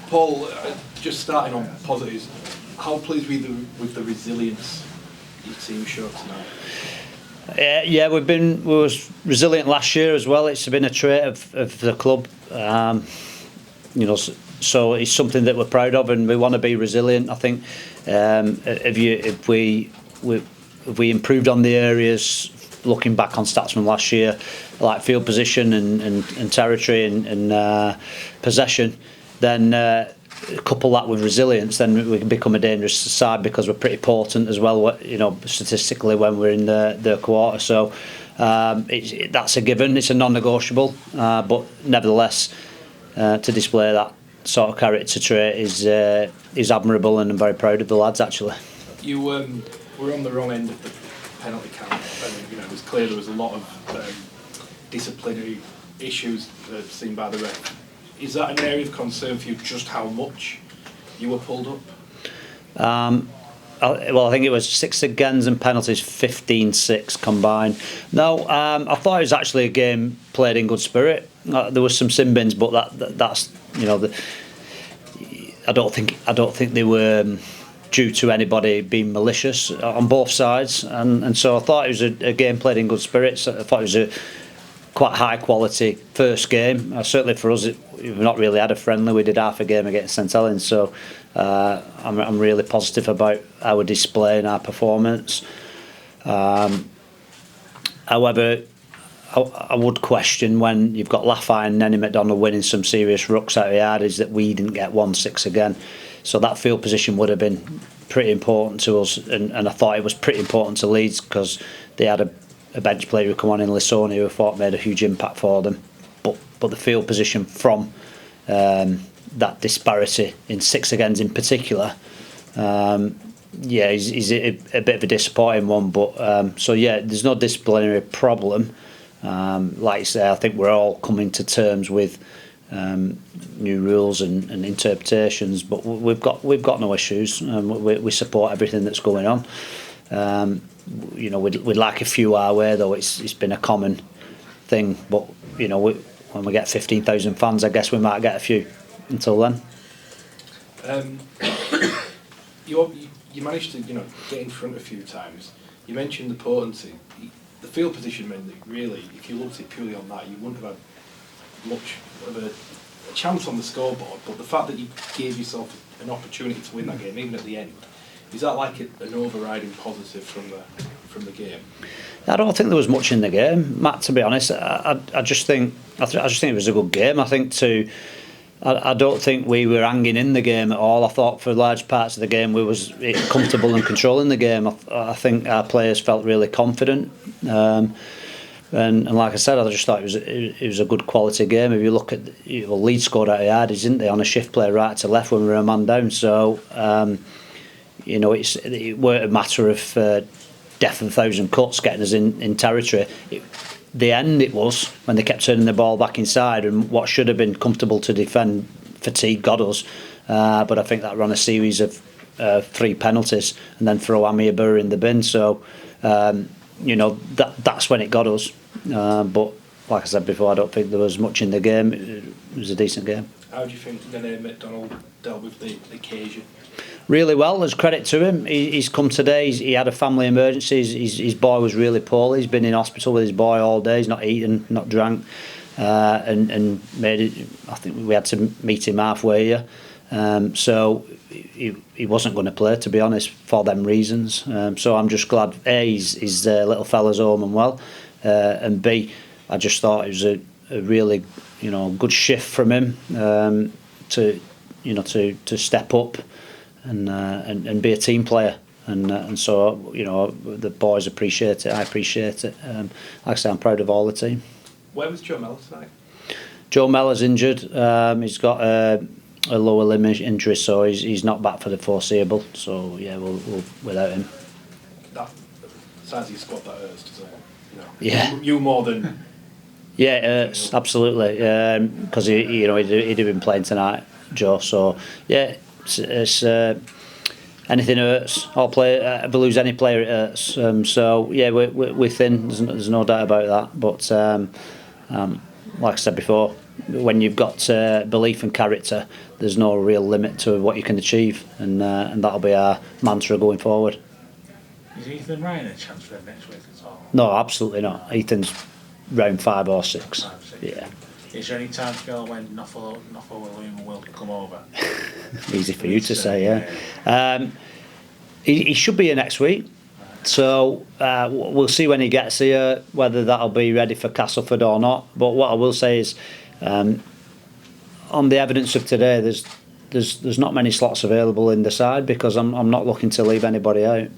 Paul, just starting on positives, how pleased were you with the resilience your team showed tonight? Yeah, we was resilient last year as well. It's been a trait of the club, so it's something that we're proud of, and we want to be resilient. I think if we improved on the areas, looking back on stats from last year, like field position and territory and possession, then couple that with resilience, then we can become a dangerous side, because we're pretty potent as well, statistically, when we're in the quarter. So that's a given. It's a non-negotiable, but nevertheless, to display that sort of character trait is admirable, and I'm very proud of the lads, actually. You were on the wrong end of the penalty count, and it was clear there was a lot of disciplinary issues seen by the ref. Is that an area of concern for you, just how much you were pulled up? I think it was 6 against and penalties 15-6 combined. No, I thought it was actually a game played in good spirit. There was some sin bins, but that's I don't think they were due to anybody being malicious on both sides, and so I thought it was a game played in good spirits. I thought it was a quite high quality first game. Certainly for us, we've not really had a friendly. We did half a game against St Helens, so I'm really positive about our display and our performance. However, I would question, when you've got Laffey and Nenny McDonald winning some serious rucks out of the yard, is that we didn't get 1-6 again. So that field position would have been pretty important to us, and I thought it was pretty important to Leeds, because they had a bench player who come on in Lisone, who I thought made a huge impact for them. But the field position from that disparity in 6 against in particular, is a bit of a disappointing one. But so there's no disciplinary problem. Like I say, I think we're all coming to terms with new rules and interpretations, but we've got no issues. We support everything that's going on. We'd like a few our way, though. It's been a common thing, but when we get 15,000 fans, I guess we might get a few. Until then, you managed to get in front a few times. You mentioned the potency. The field position meant that really, if you looked at it purely on that, you wouldn't have had much of a chance on the scoreboard. But the fact that you gave yourself an opportunity to win that game, even at the end, is that like an overriding positive from the game? I don't think there was much in the game, Matt. To be honest, I just think it was a good game. I don't think we were hanging in the game at all. I thought for large parts of the game we was comfortable and controlling the game. I think our players felt really confident, and like I said, I just thought it was a good quality game. If you look at Leeds scored out of yards, didn't they, on a shift play right to left when we were a man down. So it weren't a matter of death and 1,000 cuts getting us in territory. The end it was, when they kept turning the ball back inside, and what should have been comfortable to defend fatigue got us. But I think that ran a series of 3 penalties and then throw Amir Burr in the bin. So that's when it got us. But like I said before, I don't think there was much in the game. It was a decent game. How do you think Nenny McDonald dealt with the occasion? Really well. There's credit to him. He's come today. He had a family emergency. His boy was really poorly. He's been in hospital with his boy all day. He's not eaten, not drank, and made it. I think we had to meet him halfway here. So he wasn't going to play, to be honest, for them reasons. So I'm just glad his little fella's home and well, and B, I just thought it was a really good shift from him to step up and be a team player, and so the boys appreciate it. I appreciate it. Like I say, I'm proud of all the team. Where was Joe Mellor tonight? Joe Mellor's injured. He's got a lower limb injury, so he's not back for the foreseeable. So we'll without him. That size of your squad, that hurts, doesn't it? Yeah. You more than. Yeah, it hurts, absolutely. Because he'd have been playing tonight, Joe. So it's anything hurts. If we lose any player, it hurts. We're thin. There's no doubt about that. But like I said before, when you've got belief and character, there's no real limit to what you can achieve, and that'll be our mantra going forward. Is Ethan Ryan a chance for him next week at all? No, absolutely not. Ethan's round 5 or 6. 5, 6. Yeah. Is there any time scale when Noffaluma will come over? Easy for you to say, yeah. He should be here next week. So we'll see when he gets here whether that'll be ready for Castleford or not. But what I will say is, on the evidence of today, there's not many slots available in the side because I'm not looking to leave anybody out.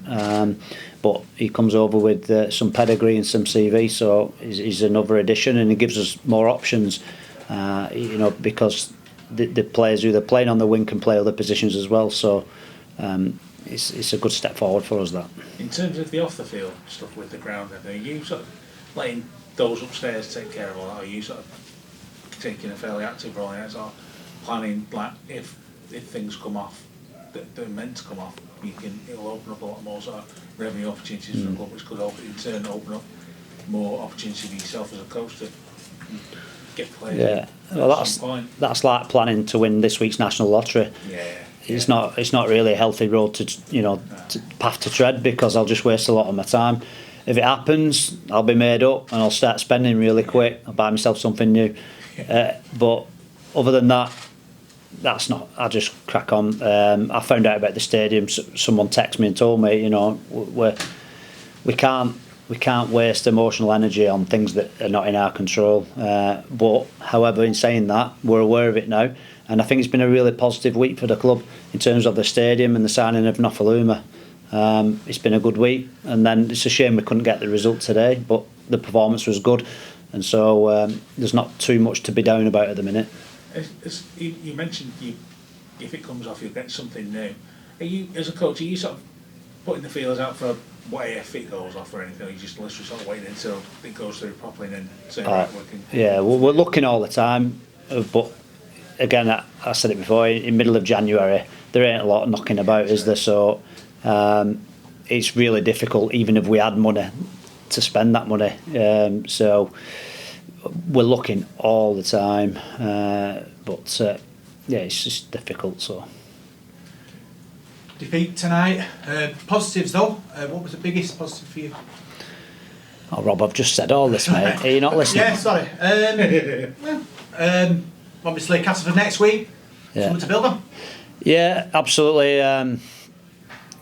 But he comes over with some pedigree and some CV, so he's another addition, and he gives us more options. Because the players who they're playing on the wing can play other positions as well. So. It's a good step forward for us, that. In terms of the off the field stuff with the ground, are you sort of letting those upstairs take care of all that, or are you sort of taking a fairly active role in it, or planning, like, if things come off that they're meant to come off, it'll open up a lot more sort of revenue opportunities for the club, which could in turn open up more opportunity for yourself as a coach to get players. Yeah, well, that's like planning to win this week's national lottery. Yeah. It's not really a healthy road to path to tread, because I'll just waste a lot of my time. If it happens, I'll be made up and I'll start spending really quick. I'll buy myself something new. But other than that, that's not. I just crack on. I found out about the stadium. Someone texted me and told me, we can't waste emotional energy on things that are not in our control. But however, in saying that, we're aware of it now. And I think it's been a really positive week for the club in terms of the stadium and the signing of Noffaluma. It's been a good week, and then it's a shame we couldn't get the result today, but the performance was good, and so there's not too much to be down about at the minute. You mentioned if it comes off, you'll get something new. Are you, as a coach, are you sort of putting the feelers out for what if it goes off or anything, or are you just literally sort of waiting until it goes through properly and then saying, right, we can... Yeah, we're looking all the time, but again, I said it before, in middle of January, there ain't a lot knocking about, is there? So it's really difficult, even if we had money, to spend that money. So we're looking all the time, but it's just difficult. So defeat tonight. Positives though. What was the biggest positive for you? Oh, Rob, I've just said all this, mate. Are you not listening? Yeah, sorry. Obviously, Castleford next week. Something to build on. Yeah, absolutely. Again,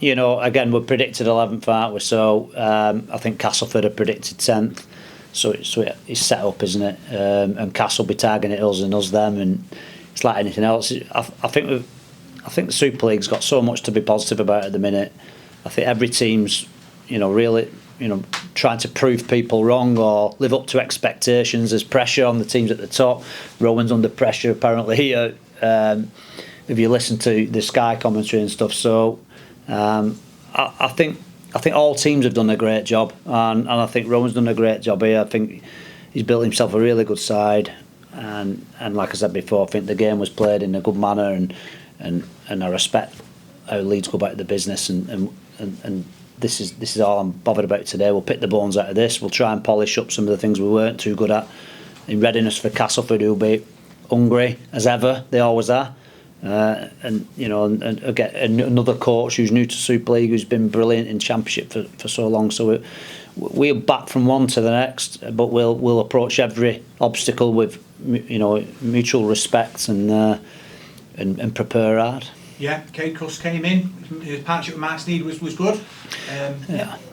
we're predicted 11th, aren't we? So I think Castleford are predicted 10th. So it's set up, isn't it? And Castle will be targeting us and us them, and it's like anything else. I think the Super League's got so much to be positive about at the minute. I think every team's, really, trying to prove people wrong or live up to expectations. There's pressure on the teams at the top. Rowan's under pressure apparently here. If you listen to the Sky commentary and stuff, so I think all teams have done a great job, and I think Rowan's done a great job here. I think he's built himself a really good side, and like I said before, I think the game was played in a good manner, and I respect how Leeds go about the business, and this is all I'm bothered about today. We'll pick the bones out of this. We'll try and polish up some of the things we weren't too good at in readiness for Castleford, who'll be hungry as ever. They always are. And get another coach who's new to Super League, who's been brilliant in Championship for so long. So we're back from one to the next, but we'll approach every obstacle with mutual respect and prepare hard. Yeah, Cade Cust came in. His partnership with Mark Sneed was good.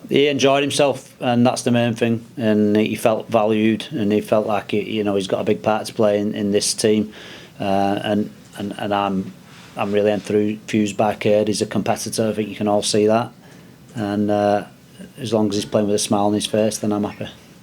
He enjoyed himself, and that's the main thing. And he felt valued, and he felt like he's got a big part to play in this team. And I'm really enthused by Cade. He's a competitor. I think you can all see that. And as long as he's playing with a smile on his face, then I'm happy.